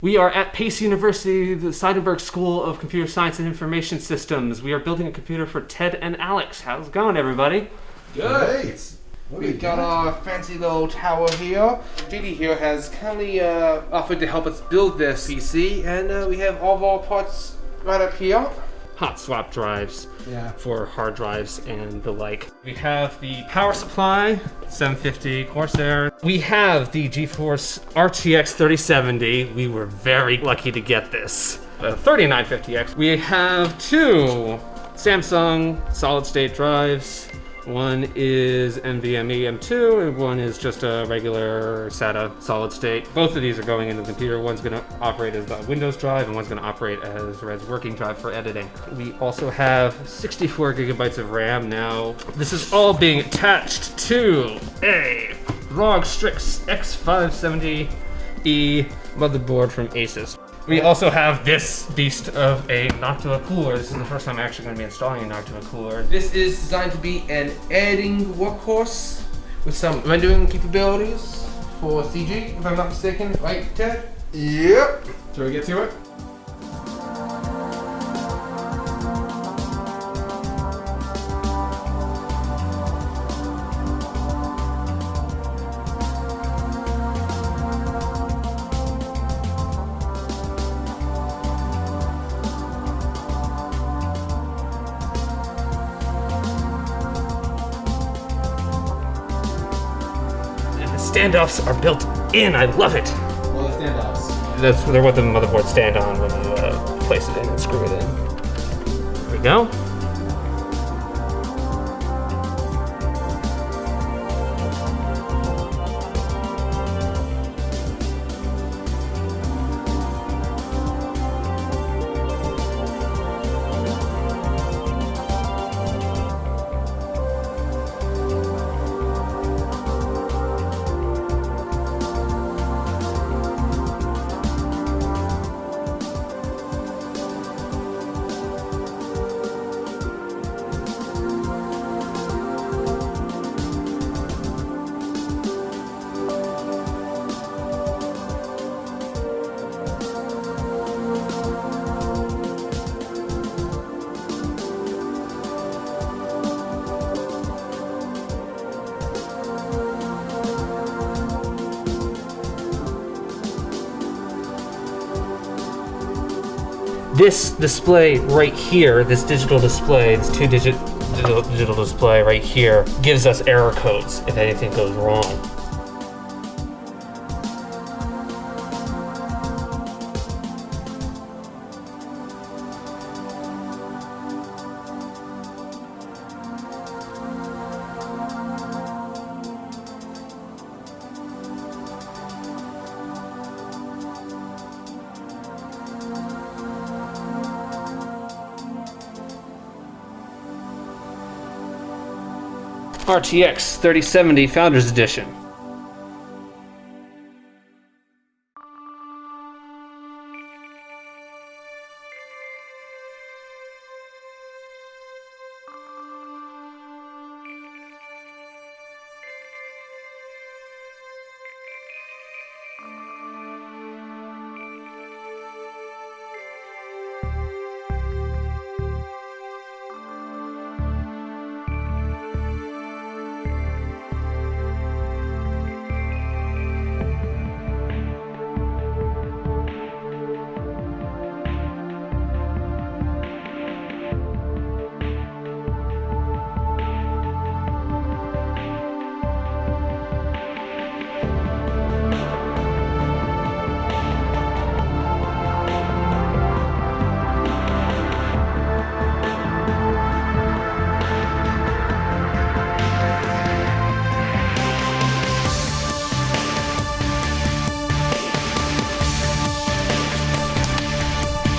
We are at Pace University, the Seidenberg School of Computer Science and Information Systems. We are building a computer for Ted and Alex. How's it going, everybody? Good. We've got our fancy little tower here. JD here has kindly offered to help us build this PC, and we have all of our parts right up here. Hot swap drives Yeah. for hard drives and the like. We have the power supply, 750 Corsair. We have the GeForce RTX 3070. We were very lucky to get this. The 3950X. We have two Samsung solid state drives. One is NVMe M2 and one is just a regular SATA solid state. Both of these are going into the computer. One's going to operate as the Windows drive and one's going to operate as Red's working drive for editing. We also have 64 gigabytes of RAM now. This is all being attached to a ROG Strix X570-E motherboard from Asus. We also have this beast of a Noctua cooler. This is the first time I'm actually going to be installing a Noctua cooler. This is designed to be an editing workhorse with some rendering capabilities for CG, if I'm not mistaken. Right, Ted? Yep. Shall we get to it? Standoffs are built in. I love it. Well, the standoffs. They're what the motherboards stand on when you place it in and screw it in. There we go. This display right here, this digital display, this two-digit digital display right here, gives us error codes if anything goes wrong. RTX 3070 Founders Edition.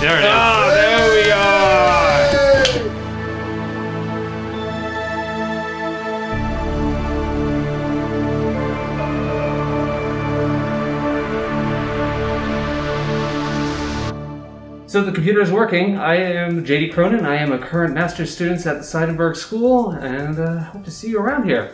There it is. Oh, there we are! So the computer is working. I am JD Cronin. I am a current master's student at the Seidenberg School, and hope to see you around here.